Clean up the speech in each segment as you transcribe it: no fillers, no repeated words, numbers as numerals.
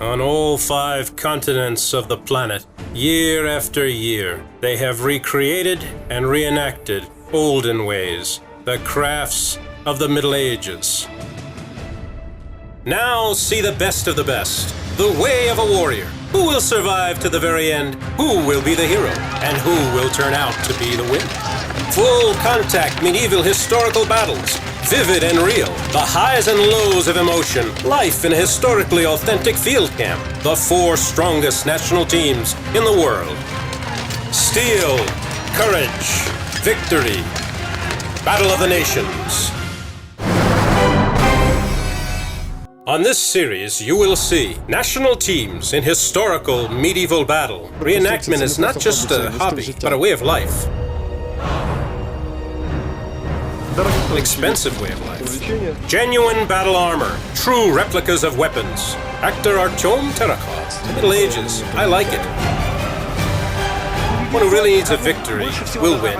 On all 5 continents of the planet, year after year, they have recreated and reenacted olden ways, the crafts of the Middle Ages. Now see the best of the best, the way of a warrior. Who will survive to the very end? Who will be the hero? And who will turn out to be the winner? Full contact medieval historical battles, vivid and real, the highs and lows of emotion, life in a historically authentic field camp, the 4 strongest national teams in the world. Steel, courage, victory, Battle of the Nations. On this series, you will see national teams in historical medieval battle. Reenactment is not just a hobby, but a way of life. An expensive way of life. Genuine battle armor, true replicas of weapons. Actor Artyom Terekhov. Middle Ages, I like it. One who really needs a victory will win.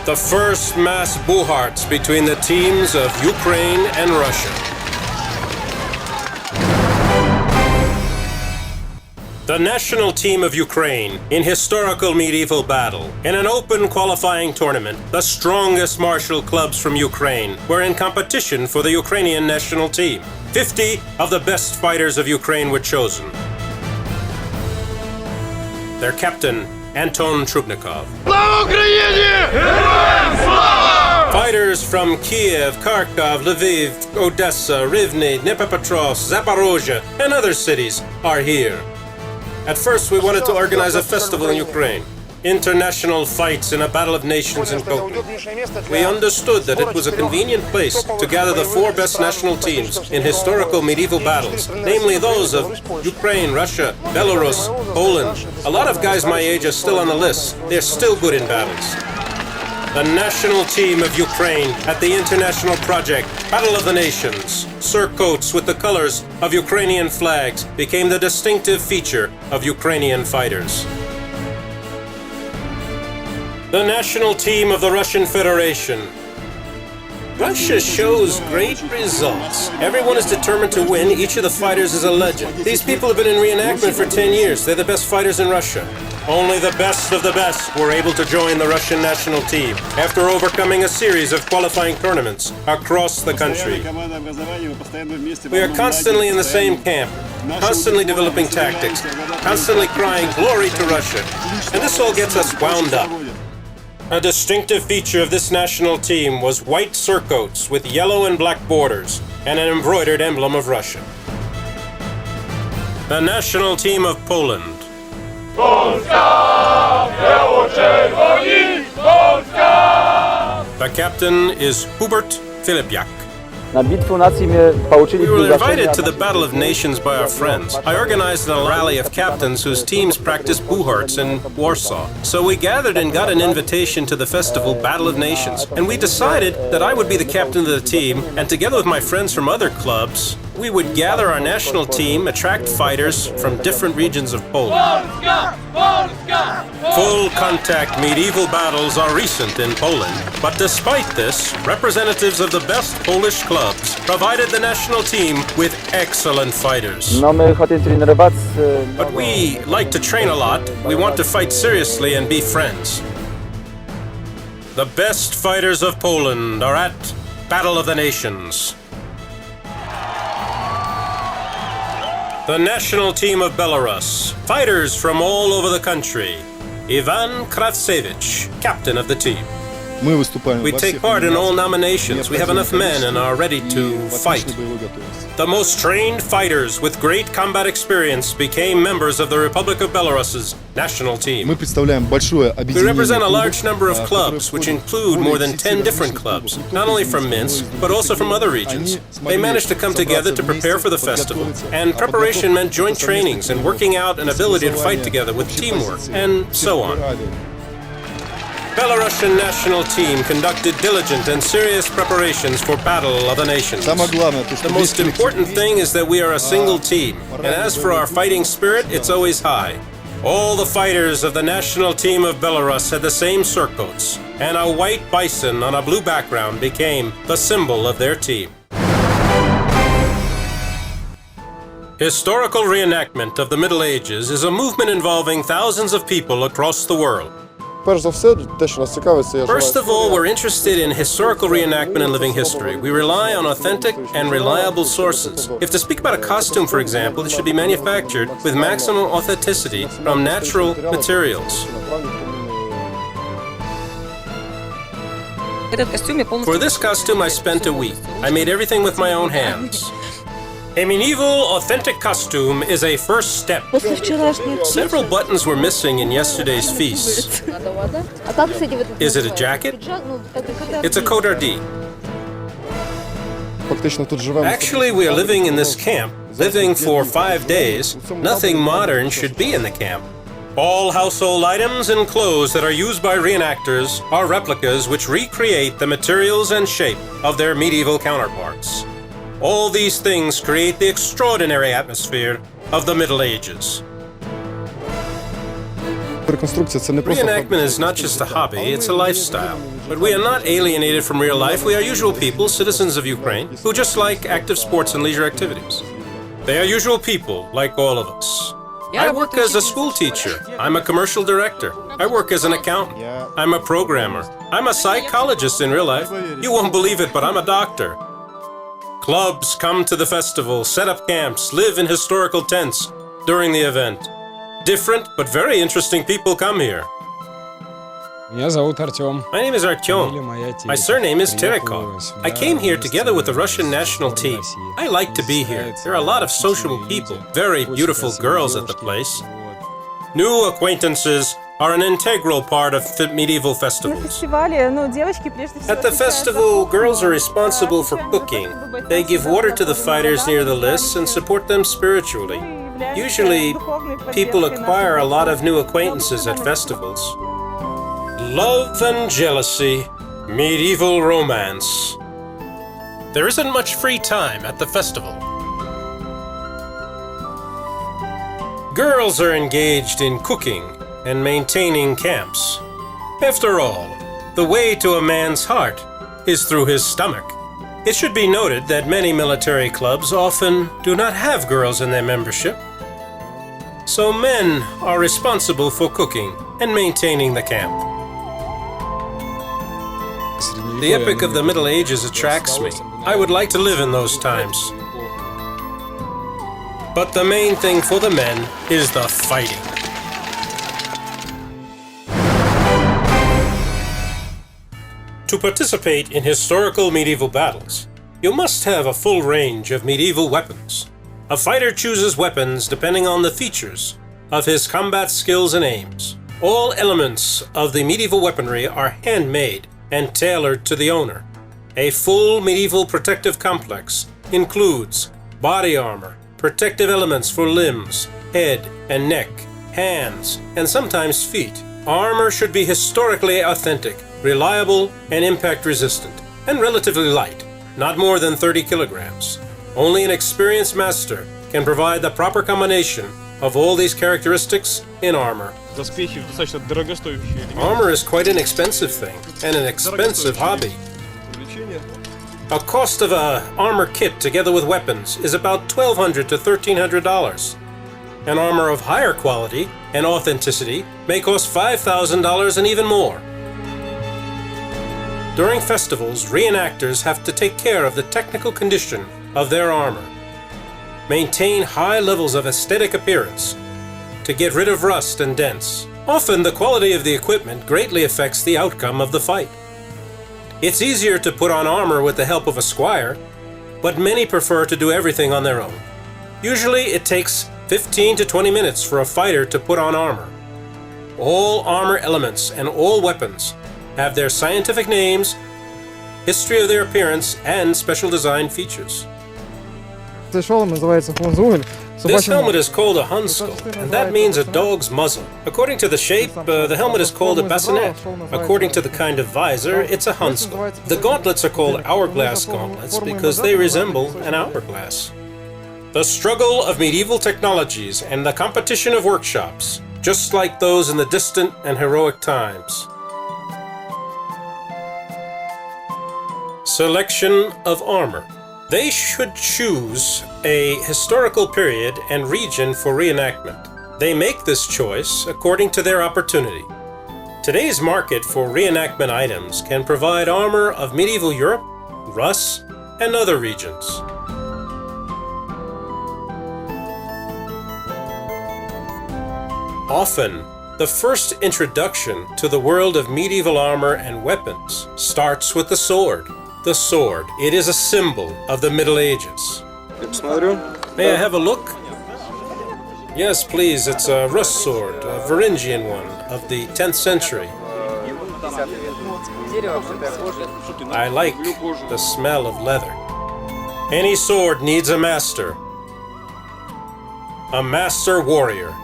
The first mass buharts between the teams of Ukraine and Russia. The national team of Ukraine in historical medieval battle. In an open qualifying tournament, the strongest martial clubs from Ukraine were in competition for the Ukrainian national team. 50 of the best fighters of Ukraine were chosen. Their captain, Anton Trubnikov. Fighters from Kiev, Kharkov, Lviv, Odessa, Rivne, Dnipropetrovsk, Zaporozhye, and other cities are here. At first, we wanted to organize a festival in Ukraine. International fights in a battle of nations in Khotyn. We understood that it was a convenient place to gather the 4 best national teams in historical medieval battles, namely those of Ukraine, Russia, Belarus, Poland. A lot of guys my age are still on the list. They're still good in battles. The national team of Ukraine at the international project Battle of the Nations. Surcoats with the colors of Ukrainian flags became the distinctive feature of Ukrainian fighters. The national team of the Russian Federation. Russia shows great results. Everyone is determined to win. Each of the fighters is a legend. These people have been in reenactment for 10 years. They're the best fighters in Russia. Only the best of the best were able to join the Russian national team after overcoming a series of qualifying tournaments across the country. We are constantly in the same camp, constantly developing tactics, constantly crying glory to Russia. And this all gets us wound up. A distinctive feature of this national team was white surcoats with yellow and black borders and an embroidered emblem of Russia. The national team of Poland. The captain is Hubert Filipiak. We were invited to the Battle of Nations by our friends. I organized a rally of captains whose teams practiced buharts in Warsaw. So we gathered and got an invitation to the festival Battle of Nations. And we decided that I would be the captain of the team, and together with my friends from other clubs, we would gather our national team, attract fighters from different regions of Poland. Full contact medieval battles are recent in Poland, but despite this, representatives of the best Polish clubs provided the national team with excellent fighters. But we like to train a lot, we want to fight seriously and be friends. The best fighters of Poland are at Battle of the Nations. The national team of Belarus, fighters from all over the country. Ivan Kravtsevich, captain of the team. We take part in all nominations. We have enough men and are ready to fight. The most trained fighters with great combat experience became members of the Republic of Belarus's national team. We represent a large number of clubs, which include more than 10 different clubs, not only from Minsk, but also from other regions. They managed to come together to prepare for the festival, and preparation meant joint trainings and working out an ability to fight together with teamwork, and so on. Belarusian national team conducted diligent and serious preparations for Battle of the Nations. The most important thing is that we are a single team, and as for our fighting spirit, it's always high. All the fighters of the national team of Belarus had the same surcoats, and a white bison on a blue background became the symbol of their team. Historical reenactment of the Middle Ages is a movement involving thousands of people across the world. First First of all, we're interested in historical reenactment and living history. We rely on authentic and reliable sources. If to speak about a costume, for example, it should be manufactured with maximum authenticity from natural materials. For this costume, I spent a week. I made everything with my own hands. A medieval authentic costume is a first step. Several buttons were missing in yesterday's feast. Is it a jacket? It's a cotardie. Actually, we are living in this camp, living for 5 days. Nothing modern should be in the camp. All household items and clothes that are used by reenactors are replicas which recreate the materials and shape of their medieval counterparts. All these things create the extraordinary atmosphere of the Middle Ages. Reenactment is not just a hobby, it's a lifestyle. But we are not alienated from real life. We are usual people, citizens of Ukraine, who just like active sports and leisure activities. They are usual people, like all of us. I work as a school teacher. I'm a commercial director. I work as an accountant. I'm a programmer. I'm a psychologist in real life. You won't believe it, but I'm a doctor. Clubs come to the festival, set up camps, live in historical tents during the event. Different but very interesting people come here. My name is Artyom. My surname is Terekov. I came here together with the Russian national team. I like to be here. There are a lot of sociable people, very beautiful girls at the place. New acquaintances are an integral part of medieval festivals. At the festival, girls are responsible for cooking. They give water to the fighters near the lists and support them spiritually. Usually, people acquire a lot of new acquaintances at festivals. Love and jealousy, medieval romance. There isn't much free time at the festival. Girls are engaged in cooking and maintaining camps. After all, the way to a man's heart is through his stomach. It should be noted that many military clubs often do not have girls in their membership. So men are responsible for cooking and maintaining the camp. The epic of the Middle Ages attracts me. I would like to live in those times. But the main thing for the men is the fighting. To participate in historical medieval battles, you must have a full range of medieval weapons. A fighter chooses weapons depending on the features of his combat skills and aims. All elements of the medieval weaponry are handmade and tailored to the owner. A full medieval protective complex includes body armor, protective elements for limbs, head and neck, hands, and sometimes feet. Armor should be historically authentic, reliable and impact resistant, and relatively light, not more than 30 kilograms. Only an experienced master can provide the proper combination of all these characteristics in armor. Armor is quite an expensive thing, and an expensive hobby. A cost of an armor kit together with weapons is about $1,200 to $1,300. An armor of higher quality and authenticity may cost $5,000 and even more. During festivals, reenactors have to take care of the technical condition of their armor, maintain high levels of aesthetic appearance to get rid of rust and dents. Often, the quality of the equipment greatly affects the outcome of the fight. It's easier to put on armor with the help of a squire, but many prefer to do everything on their own. Usually, it takes 15 to 20 minutes for a fighter to put on armor. All armor elements and all weapons have their scientific names, history of their appearance, and special design features. This helmet is called a hunskull, and that means a dog's muzzle. According to the shape, the helmet is called a bassinet. According to the kind of visor, it's a hunskull. The gauntlets are called hourglass gauntlets because they resemble an hourglass. The struggle of medieval technologies and the competition of workshops, just like those in the distant and heroic times. Selection of armor. They should choose a historical period and region for reenactment. They make this choice according to their opportunity. Today's market for reenactment items can provide armor of medieval Europe, Rus, and other regions. Often, the first introduction to the world of medieval armor and weapons starts with the sword. The sword, it is a symbol of the Middle Ages. May I have a look? Yes, please, it's a Rus sword, a Varangian one of the 10th century. I like the smell of leather. Any sword needs a master. A master warrior.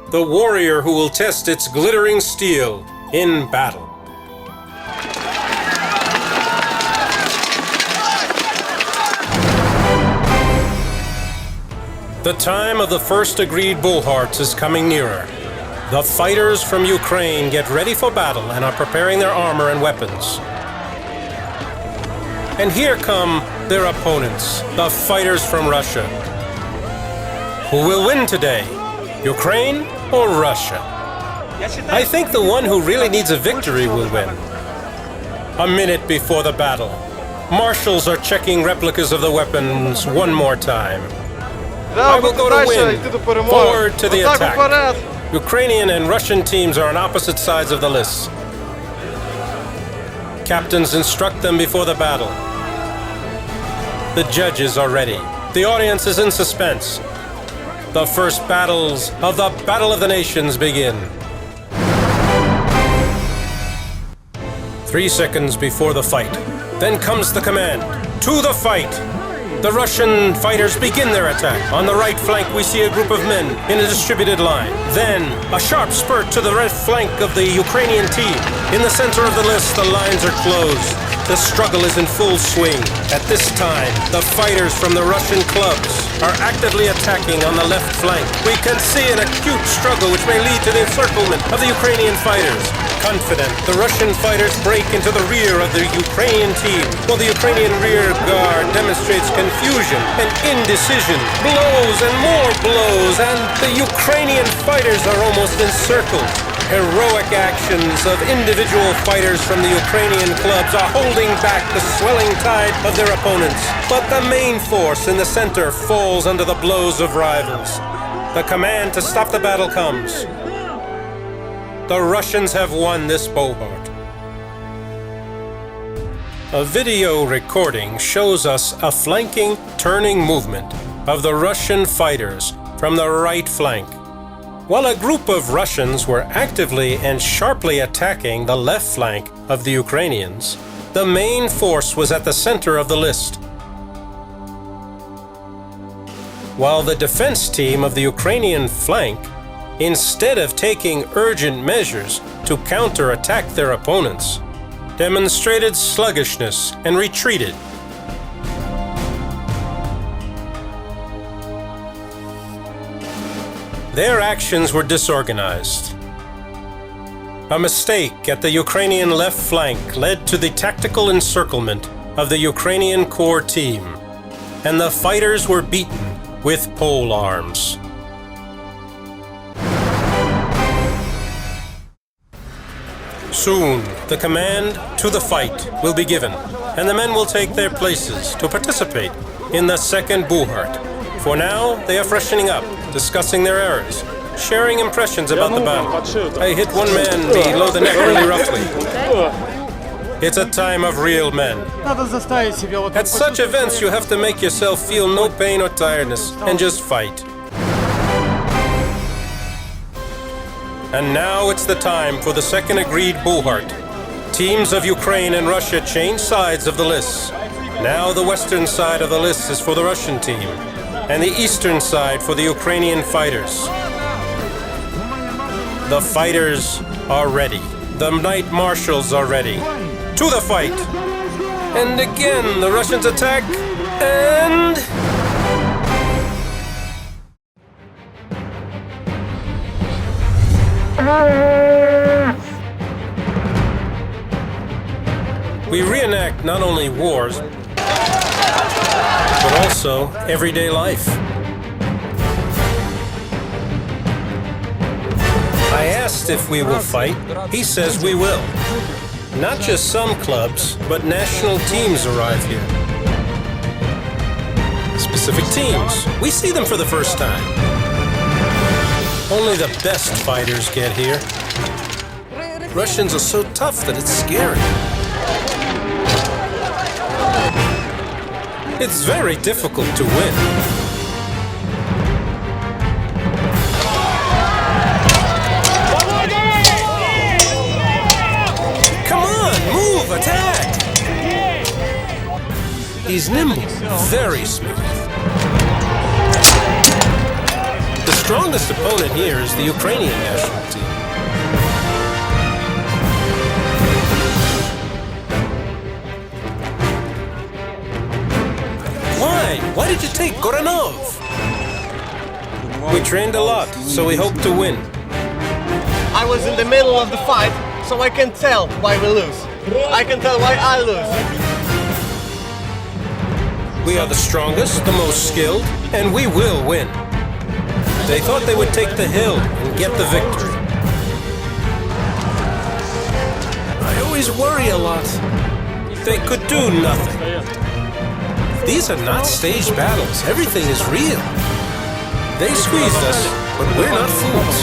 The warrior who will test its glittering steel in battle. The time of the first agreed bullhearts is coming nearer. The fighters from Ukraine get ready for battle and are preparing their armor and weapons. And here come their opponents, the fighters from Russia. Who will win today? Ukraine or Russia? I think the one who really needs a victory will win. A minute before the battle, marshals are checking replicas of the weapons one more time. I will go to win. Forward to the attack. Ukrainian and Russian teams are on opposite sides of the list. Captains instruct them before the battle. The judges are ready. The audience is in suspense. The first battles of the Battle of the Nations begin. 3 seconds before the fight. Then comes the command. To the fight! The Russian fighters begin their attack. On the right flank, we see a group of men in a distributed line. Then, a sharp spurt to the right flank of the Ukrainian team. In the center of the list, the lines are closed. The struggle is in full swing. At this time, the fighters from the Russian clubs are actively attacking on the left flank. We can see an acute struggle which may lead to the encirclement of the Ukrainian fighters. Confident, the Russian fighters break into the rear of the Ukrainian team, while the Ukrainian rear guard demonstrates confusion and indecision. Blows and more blows, and the Ukrainian fighters are almost encircled. Heroic actions of individual fighters from the Ukrainian clubs are holding back the swelling tide of their opponents. But the main force in the center falls under the blows of rivals. The command to stop the battle comes. The Russians have won this bohort. A video recording shows us a flanking, turning movement of the Russian fighters from the right flank. While a group of Russians were actively and sharply attacking the left flank of the Ukrainians, the main force was at the center of the list. While the defense team of the Ukrainian flank, instead of taking urgent measures to counterattack their opponents, demonstrated sluggishness and retreated. Their actions were disorganized. A mistake at the Ukrainian left flank led to the tactical encirclement of the Ukrainian core team, and the fighters were beaten with pole arms. Soon, the command to the fight will be given, and the men will take their places to participate in the second buhart. For now, they are freshening up, discussing their errors, sharing impressions about the battle. I hit one man below the neck really roughly. It's a time of real men. At such events, you have to make yourself feel no pain or tiredness, and just fight. And now it's the time for the second agreed buhart. Teams of Ukraine and Russia change sides of the lists. Now the western side of the list is for the Russian team, and the eastern side for the Ukrainian fighters. The fighters are ready. The knight marshals are ready. To the fight! And again, the Russians attack, and... We reenact not only wars, but also everyday life. I asked if we will fight. He says we will. Not just some clubs, but national teams arrive here. Specific teams. We see them for the first time. Only the best fighters get here. Russians are so tough that it's scary. It's very difficult to win. Come on, move, attack! He's nimble, very smooth. The strongest opponent here is the Ukrainian national team. Why did you take Goranov? We trained a lot, so we hope to win. I was in the middle of the fight, so I can tell why we lose. I can tell why I lose. We are the strongest, the most skilled, and we will win. They thought they would take the hill and get the victory. I always worry a lot. They could do nothing. These are not staged battles. Everything is real. They squeezed us, but we're not fools.